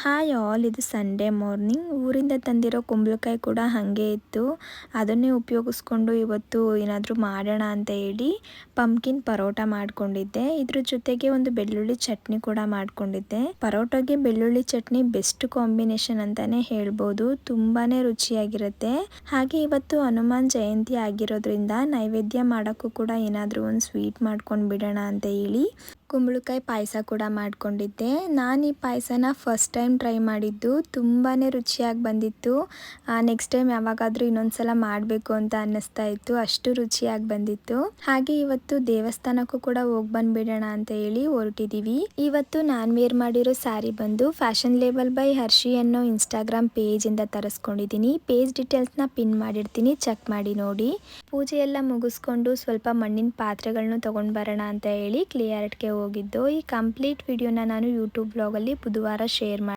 Hi all, ಇದು Sunday morning. ಊರಿಂದ ತಂದಿರೋ ಕುಂಬಳಕಾಯಿ ಕೂಡ ಹಾಗೆ ಇತ್ತು. ಅದನ್ನೇ ಉಪಯೋಗಿಸ್ಕೊಂಡು ಇವತ್ತು ಏನಾದರೂ ಮಾಡೋಣ ಅಂತ ಹೇಳಿ ಪಂಪ್ಕಿನ್ ಪರೋಟ ಮಾಡ್ಕೊಂಡಿದ್ದೆ. ಇದ್ರ ಜೊತೆಗೆ ಒಂದು ಬೆಳ್ಳುಳ್ಳಿ ಚಟ್ನಿ ಕೂಡ ಮಾಡ್ಕೊಂಡಿದ್ದೆ. ಪರೋಟಗೆ ಬೆಳ್ಳುಳ್ಳಿ ಚಟ್ನಿ ಬೆಸ್ಟ್ ಕಾಂಬಿನೇಷನ್ ಅಂತಾನೆ ಹೇಳ್ಬೋದು. ತುಂಬಾನೇ ರುಚಿಯಾಗಿರುತ್ತೆ. ಹಾಗೆ ಇವತ್ತು ಹನುಮಾನ್ ಜಯಂತಿ ಆಗಿರೋದ್ರಿಂದ ನೈವೇದ್ಯ ಮಾಡೋಕ್ಕೂ ಕೂಡ ಏನಾದರೂ ಒಂದು ಸ್ವೀಟ್ ಮಾಡ್ಕೊಂಡು ಬಿಡೋಣ ಅಂತ ಹೇಳಿ ಕುಂಬಳಕಾಯಿ ಪಾಯಸ ಕೂಡ ಮಾಡ್ಕೊಂಡಿದ್ದೆ. ನಾನು ಈ ಪಾಯಸನ ಫಸ್ಟ್ ಟೈಮ್ ಟ್ರೈ ಮಾಡಿದ್ದು. ತುಂಬಾ ರುಚಿಯಾಗಿ ಬಂದಿತ್ತು. ನೆಕ್ಸ್ಟ್ ಟೈಮ್ ಯಾವಾಗಾದರೂ ಇನ್ನೊಂದ್ಸಲ ಮಾಡಬೇಕು ಅಂತ ಅನ್ನಿಸ್ತಾ ಇತ್ತು. ಅಷ್ಟು ರುಚಿಯಾಗಿ ಬಂದಿತ್ತು. ಹಾಗೆ ಇವತ್ತು ದೇವಸ್ಥಾನಕ್ಕೂ ಕೂಡ ಹೋಗಿ ಬಂದುಬಿಡೋಣ ಅಂತ ಹೇಳಿ ಹೊರಟಿದ್ದೀವಿ. ಇವತ್ತು ನಾನು ವೇರ್ ಮಾಡಿರೋ ಸ್ಯಾರಿ ಬಂದು ಫ್ಯಾಷನ್ ಲೇಬಲ್ ಬೈ ಹರ್ಷಿ ಅನ್ನೋ ಇನ್ಸ್ಟಾಗ್ರಾಮ್ ಪೇಜಿಂದ ತರಿಸ್ಕೊಂಡಿದ್ದೀನಿ. ಪೇಜ್ ಡೀಟೇಲ್ಸ್ನ ಪಿನ್ ಮಾಡಿರ್ತೀನಿ, ಚೆಕ್ ಮಾಡಿ ನೋಡಿ. ಪೂಜೆ ಎಲ್ಲ ಮುಗಿಸ್ಕೊಂಡು ಸ್ವಲ್ಪ ಮಣ್ಣಿನ ಪಾತ್ರೆಗಳನ್ನೂ ತೊಗೊಂಡು ಬರೋಣ ಅಂತ ಹೇಳಿ ಕ್ಲಿಯರ್ಟ್ಗೆ ಹೋಗಿದ್ದು. ಈ ಕಂಪ್ಲೀಟ್ ವಿಡಿಯೋನ ನಾನು ಯೂಟ್ಯೂಬ್ ಬ್ಲಾಗಲ್ಲಿ ಬುಧವಾರ ಶೇರ್ ಮಾಡಿ